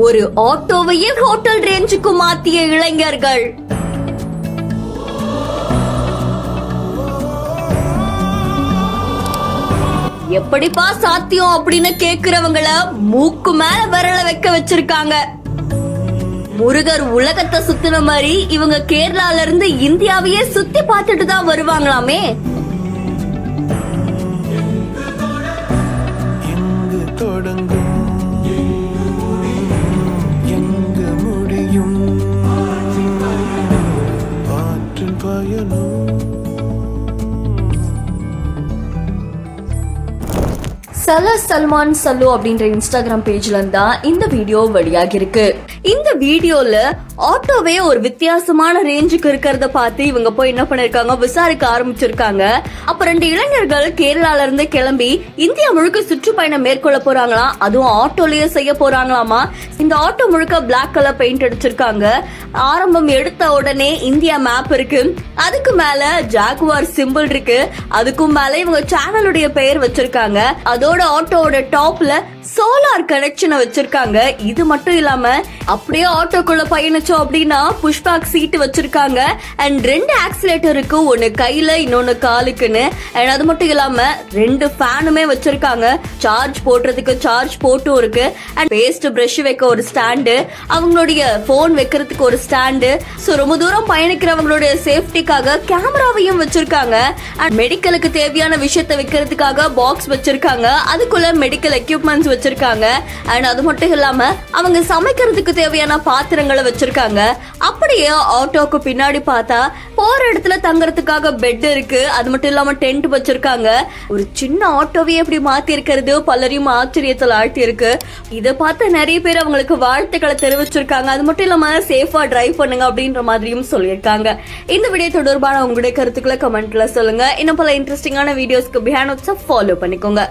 ஒரு ஆட்டோவையே ஹோட்டல் ரேஞ்சுக்கு மாத்திய இளைஞர்கள். எப்படிப்பா சாத்தியம் அப்படின்னு கேக்குறவங்கள மூக்கு மேல விரல வைக்க வச்சிருக்காங்க. முருகர் உலகத்தை சுத்தின மாதிரி இவங்க கேரளால இருந்து இந்தியாவையே சுத்தி பார்த்துட்டு தான் வருவாங்களாமே. சல்மான் சல்லு அப்படின்ற இன்ஸ்டாகிராம் பேஜ்ல இருந்தா இந்த வீடியோ வெளியாகி இருக்கு. இந்த வீடியோல ஆட்டோவே ஒரு வித்தியாசமான ரேஞ்சுக்கு இருக்கிறத பார்த்து இவங்க போய் என்ன பண்ணிருக்காங்க, விசாரிக்க ஆரம்பிச்சிருக்காங்க. அப்ப 2 இளைஞர்கள் கேரளால இருந்து கிளம்பி இந்தியா முழுக்க சுற்றுப்பயணம் மேற்கொள்ள போறாங்களாம். அதுவும் ஆட்டோலயே செய்ய போறாங்களாமா. இந்த ஆட்டோ முழுக்க பிளாக் கலர் பெயிண்ட் அடிச்சிருக்காங்க. ஆரம்பம் எடுத்த உடனே இந்தியா மேப் இருக்கு, அதுக்கு மேல ஜாகுவார் சிம்பிள் இருக்கு, அதுக்கும் மேல இவங்க சேனலுடைய பெயர் வச்சிருக்காங்க. அதோட ஆட்டோவோட டாப்ல சோலார் கனெக்ஷனை வச்சிருக்காங்க. இது மட்டும் இல்லாம அப்படியே ஆட்டோக்குள்ள பயணிச்சோம் அப்படின்னா புஷ்பேக் சீட் வச்சிருக்காங்க. அண்ட் 2 ஆக்சிலேட்டர் இருக்கு, ஒன்னு கையில இன்னொன்னு காலுக்குன்னு. அண்ட் அது மட்டும் இல்லாம 2 ஃபேனுமே வச்சிருக்காங்க. சார்ஜ் போடுறதுக்கு சார்ஜ் போட்டும் இருக்கு. அண்ட் பேஸ்ட் பிரஷ் வைக்க ஒரு ஸ்டாண்டு, அவங்களுடைய போன் வைக்கிறதுக்கு ஒரு ஸ்டாண்டு. சோ ரொம்ப தூரம் பயணிக்கிறவங்களுடைய சேஃப்டிக்காக கேமராவையும் வச்சிருக்காங்க. அண்ட் மெடிக்கலுக்கு தேவையான விஷயத்தை வைக்கிறதுக்காக பாக்ஸ் வச்சிருக்காங்க, அதுக்குள்ள மெடிக்கல் எக்யூப்மெண்ட்ஸ் வச்சிருக்காங்க. அண்ட் அது மட்டும் இல்லாம அவங்க சமைக்கிறதுக்கு தேவையான பாத்திரங்களை வச்சிருக்காங்க. அப்படியே ஆட்டோக்கு பின்னாடி பார்த்தா போற இடத்துல தங்கறதுக்காக பெட் இருக்கு, அது மட்டும் இல்லாம டென்ட் வச்சிருக்காங்க. ஒரு சின்ன ஆட்டோவே எப்படி மாத்தி இருக்கிறது பலரையும் ஆச்சரியத்தில் ஆழ்த்தி இருக்கு. இதை பார்த்து நிறைய பேர் அவங்களுக்கு வாழ்த்துக்களை தெரிவிச்சிருக்காங்க. அது மட்டும் இல்லாம சேஃபா டிரைவ் பண்ணுங்க அப்படின்ற மாதிரியும் சொல்லியிருக்காங்க. இந்த வீடியோ தொடர்பான உங்களுடைய கருத்துக்களை கமெண்ட்ல சொல்லுங்க. இன்னும் பல இன்ட்ரெஸ்டிங்கான வீடியோஸ்க்கு பிஹைண்ட் ஃபாலோ பண்ணிக்கோங்க.